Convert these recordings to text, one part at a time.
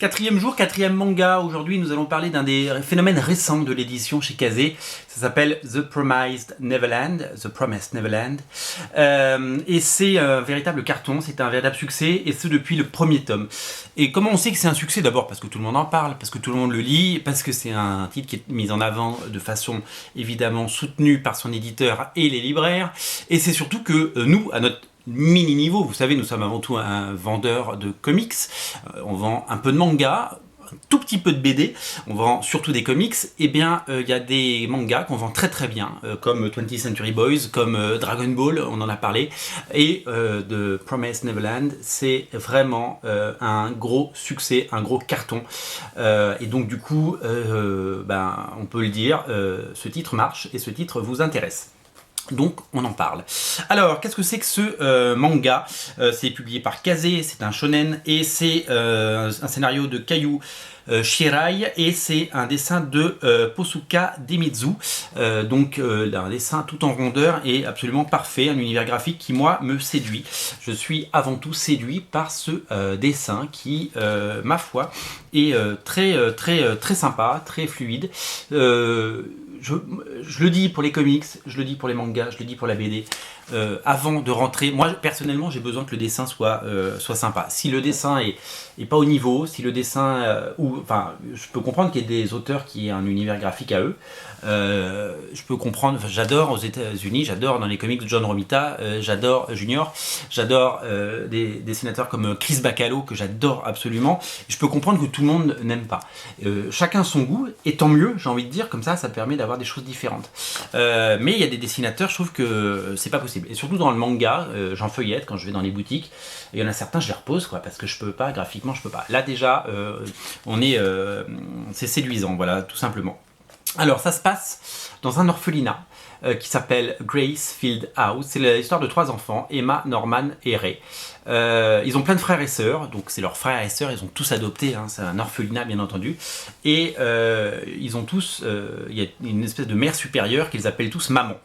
Quatrième jour, quatrième manga. Aujourd'hui, nous allons parler d'un des phénomènes récents de l'édition chez Kazé. Ça s'appelle The Promised Neverland. The Promised Neverland. Et c'est un véritable carton, c'est un véritable succès, et ce depuis le premier tome. Et comment on sait que c'est un succès? D'abord parce que tout le monde en parle, parce que tout le monde le lit, parce que c'est un titre qui est mis en avant de façon évidemment soutenue par son éditeur et les libraires. Et c'est surtout que nous, à notre mini niveau, vous savez, nous sommes avant tout un vendeur de comics, on vend un peu de manga, un tout petit peu de BD, on vend surtout des comics, et bien il y a des mangas qu'on vend très très bien, comme 20th Century Boys, comme Dragon Ball, on en a parlé, et The Promised Neverland, c'est vraiment un gros succès, un gros carton, et donc du coup, on peut le dire, ce titre marche, et ce titre vous intéresse. Donc on en parle. Alors qu'est-ce que c'est que ce manga? C'est publié par Kazé, c'est un shonen et c'est un scénario de Kayu Shirai et c'est un dessin de Posuka Demizu. Un dessin tout en rondeur et absolument parfait, un univers graphique qui moi me séduit. Je suis avant tout séduit par ce dessin qui, ma foi, est très sympa, très fluide. Je le dis pour les comics, je le dis pour les mangas, je le dis pour la BD. Avant de rentrer, moi personnellement j'ai besoin que le dessin soit sympa. Si le dessin est pas au niveau, si le dessin je peux comprendre qu'il y ait des auteurs qui aient un univers graphique à eux. Je peux comprendre, j'adore aux États-Unis, j'adore dans les comics de John Romita, j'adore Junior, j'adore des dessinateurs comme Chris Bacalo que j'adore absolument. Je peux comprendre que tout le monde n'aime pas. Chacun son goût, et tant mieux, j'ai envie de dire, comme ça permet d'avoir des choses différentes. Mais il y a des dessinateurs, je trouve que c'est pas possible. Et surtout dans le manga, j'en feuillette quand je vais dans les boutiques. Il y en a certains, je les repose, parce que je peux pas, graphiquement, je peux pas. Là déjà, c'est séduisant, voilà, tout simplement. Alors ça se passe dans un orphelinat qui s'appelle Gracefield House. C'est l'histoire de 3 enfants, Emma, Norman et Ray. Ils ont plein de frères et sœurs, donc c'est leurs frères et sœurs, ils ont tous adopté, c'est un orphelinat bien entendu, et ils ont tous, il y a une espèce de mère supérieure qu'ils appellent tous maman.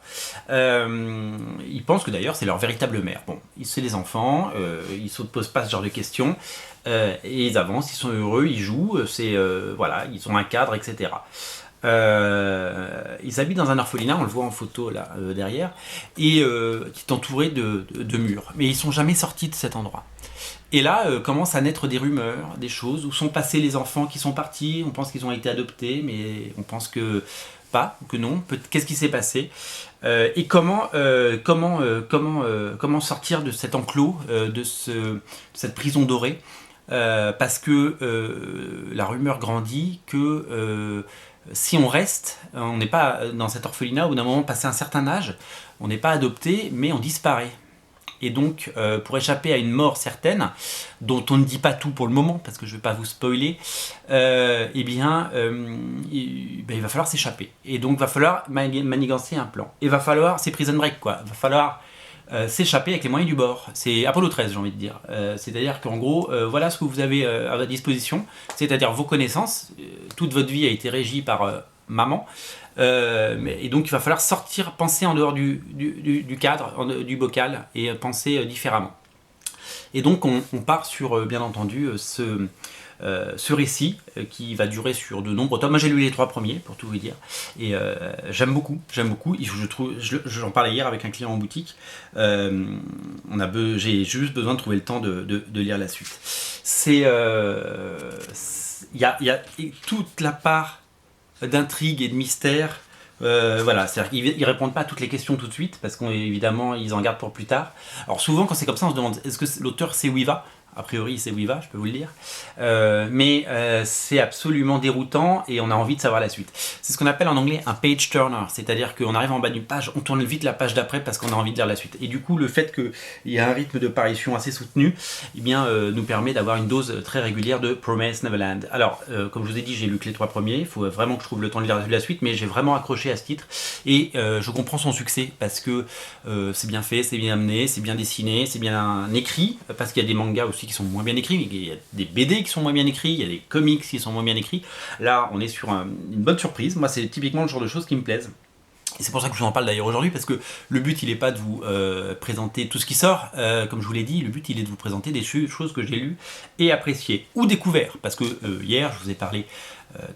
Ils pensent que d'ailleurs c'est leur véritable mère. Bon, c'est des enfants, ils ne se posent pas ce genre de questions, et ils avancent, ils sont heureux, ils jouent, ils ont un cadre, etc. Ils habitent dans un orphelinat, on le voit en photo là derrière, et qui est entouré de murs. Mais ils sont jamais sortis de cet endroit. Et là commencent à naître des rumeurs, des choses, où sont passés les enfants qui sont partis. On pense qu'ils ont été adoptés, mais on pense que pas, que non. Qu'est-ce qui s'est passé et comment sortir de cet enclos, de cette prison dorée, parce que la rumeur grandit que si on reste, on n'est pas dans cet orphelinat, au bout d'un moment, passé un certain âge, on n'est pas adopté, mais on disparaît. Et donc, pour échapper à une mort certaine, dont on ne dit pas tout pour le moment, parce que je ne vais pas vous spoiler, il va falloir s'échapper. Et donc, il va falloir manigancer un plan. Et il va falloir, c'est prison break, quoi. Il va falloir s'échapper avec les moyens du bord. C'est Apollo 13, j'ai envie de dire. C'est-à-dire qu'en gros, voilà ce que vous avez à votre disposition, c'est-à-dire vos connaissances. Toute votre vie a été régie par maman. Et donc il va falloir sortir, penser en dehors du cadre, du bocal, et penser différemment. Et donc on part sur, bien entendu, ce récit qui va durer sur de nombreux tomes. Moi j'ai lu les 3 premiers pour tout vous dire, et j'aime beaucoup. J'en parlais hier avec un client en boutique. J'ai juste besoin de trouver le temps de lire la suite. Il y a toute la part d'intrigue et de mystère. C'est-à-dire qu'ils répondent pas à toutes les questions tout de suite, parce qu'évidemment ils en gardent pour plus tard. Alors souvent quand c'est comme ça, on se demande est-ce que l'auteur sait où il va. A priori, c'est où il va, je peux vous le dire. C'est absolument déroutant et on a envie de savoir la suite. C'est ce qu'on appelle en anglais un page turner, c'est-à-dire qu'on arrive en bas d'une page, on tourne vite la page d'après parce qu'on a envie de lire la suite. Et du coup, le fait qu'il y a un rythme de parution assez soutenu, nous permet d'avoir une dose très régulière de Promised Neverland. Alors, comme je vous ai dit, j'ai lu que les 3 premiers. Il faut vraiment que je trouve le temps de lire la suite, mais j'ai vraiment accroché à ce titre et je comprends son succès parce que c'est bien fait, c'est bien amené, c'est bien dessiné, c'est bien écrit, parce qu'il y a des mangas aussi qui sont moins bien écrits, il y a des BD qui sont moins bien écrits, il y a des comics qui sont moins bien écrits. Là, on est sur une bonne surprise. Moi, c'est typiquement le genre de choses qui me plaisent. Et c'est pour ça que je vous en parle d'ailleurs aujourd'hui, parce que le but il n'est pas de vous présenter tout ce qui sort, comme je vous l'ai dit, le but il est de vous présenter des choses que j'ai lues et appréciées, ou découvertes, parce que hier je vous ai parlé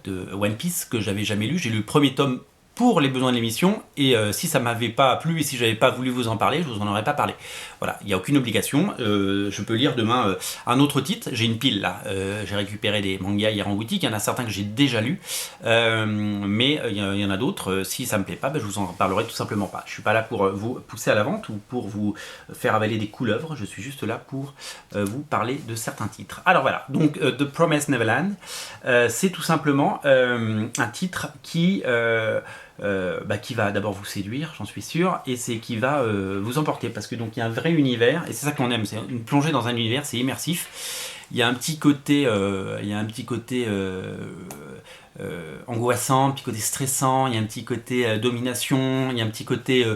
de One Piece que j'avais jamais lu, j'ai lu le premier tome pour les besoins de l'émission, et si ça m'avait pas plu et si j'avais pas voulu vous en parler, je vous en aurais pas parlé. Voilà, il n'y a aucune obligation, je peux lire demain un autre titre, j'ai une pile là, j'ai récupéré des mangas hier en boutique, il y en a certains que j'ai déjà lus, mais il y en a d'autres, si ça me plaît pas, je vous en parlerai tout simplement pas. Je suis pas là pour vous pousser à la vente ou pour vous faire avaler des couleuvres, je suis juste là pour vous parler de certains titres. Alors voilà, donc The Promised Neverland, c'est tout simplement un titre qui va d'abord vous séduire, j'en suis sûr, et c'est qui va vous emporter, parce que donc il y a un vrai univers, et c'est ça qu'on aime, c'est une plongée dans un univers, c'est immersif. Il y a un petit côté, angoissant, un petit côté stressant, il y a un petit côté domination, il y a un petit côté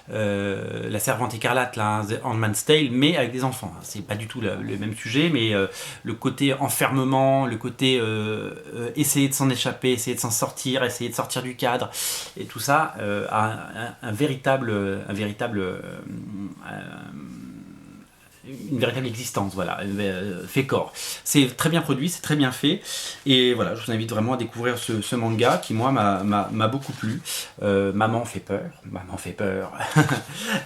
la servante écarlate, là, The Handmaid's Tale, mais avec des enfants. C'est pas du tout le même sujet, mais le côté enfermement, le côté essayer de s'en échapper, essayer de s'en sortir, essayer de sortir du cadre, et tout ça a une véritable existence, voilà, fait corps. C'est très bien produit, c'est très bien fait, et voilà, je vous invite vraiment à découvrir ce manga qui, moi, m'a beaucoup plu. Maman fait peur,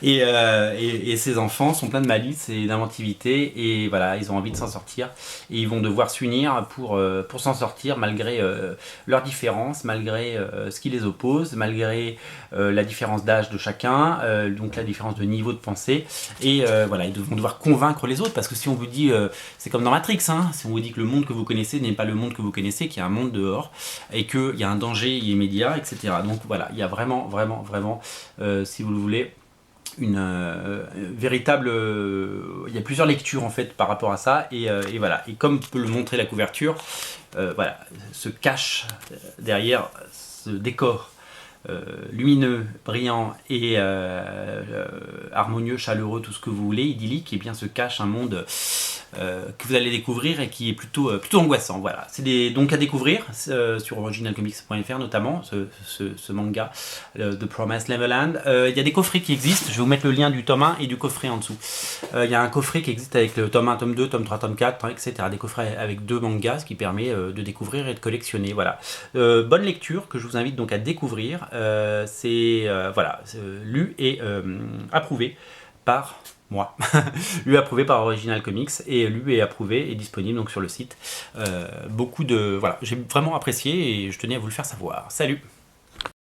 et ses enfants sont pleins de malice et d'inventivité, et voilà, ils ont envie de s'en sortir, et ils vont devoir s'unir pour s'en sortir, malgré leurs différences, malgré ce qui les oppose, malgré la différence d'âge de chacun, donc la différence de niveau de pensée, et voilà, ils vont devoir convaincre les autres, parce que si on vous dit, c'est comme dans Matrix, hein, si on vous dit que le monde que vous connaissez n'est pas le monde que vous connaissez, qu'il y a un monde dehors, et qu'il y a un danger immédiat, etc. Donc voilà, il y a vraiment, si vous le voulez, une véritable... il y a plusieurs lectures en fait par rapport à ça, et voilà, et comme peut le montrer la couverture, voilà, se cache derrière ce décor lumineux, brillant et harmonieux, chaleureux, tout ce que vous voulez, idyllique, et bien se cache un monde que vous allez découvrir et qui est plutôt angoissant. Voilà, c'est donc à découvrir sur originalcomics.fr, notamment ce manga The Promised Neverland. Il y a des coffrets qui existent, je vais vous mettre le lien du tome 1 et du coffret en dessous. Il y a un coffret qui existe avec le tome 1, tome 2, tome 3, tome 4, etc. Des coffrets avec 2 mangas, ce qui permet de découvrir et de collectionner. Voilà. Bonne lecture que je vous invite donc à découvrir. C'est lu et approuvé par moi, lu et approuvé par Original Comics, et lu et approuvé et disponible donc sur le site. Voilà, j'ai vraiment apprécié et je tenais à vous le faire savoir. Salut!